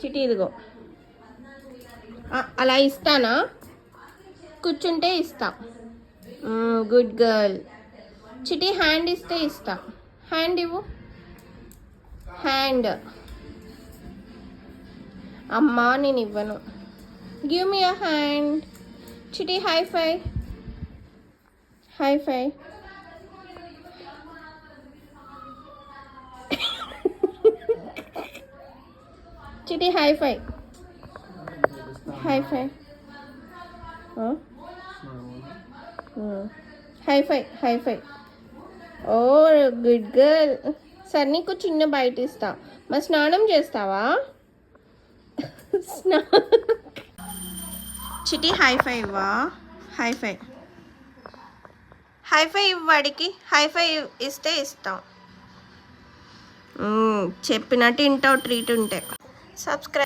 చిటి ఇదిగో అలా ఇస్తానా, కూర్చుంటే ఇస్తా. Good girl. చిటి హ్యాండ్ ఇస్తే ఇస్తా. హ్యాండ్ ఇవ్వు. హ్యాండ్. అమ్మా నేను ఇవ్వను. గివ్ మీ అ హ్యాండ్. చిటి హై ఫై. హై ఫై. చిటి హై ఫై. హై ఫై. హై ఫై. హై ఫై. ఓ గుడ్ గర్ల్. సరే నీకు చిన్న బయట ఇస్తా. మరి స్నానం చేస్తావా? చిటి హై ఫై ఇవ్వా. హై ఫై. హై ఫై ఇవ్వడికి. హై ఫై ఇస్తే ఇస్తాం. చెప్పినట్టు ఇంటావు ట్రీట్ ఉంటే. సబ్స్క్రైబ్.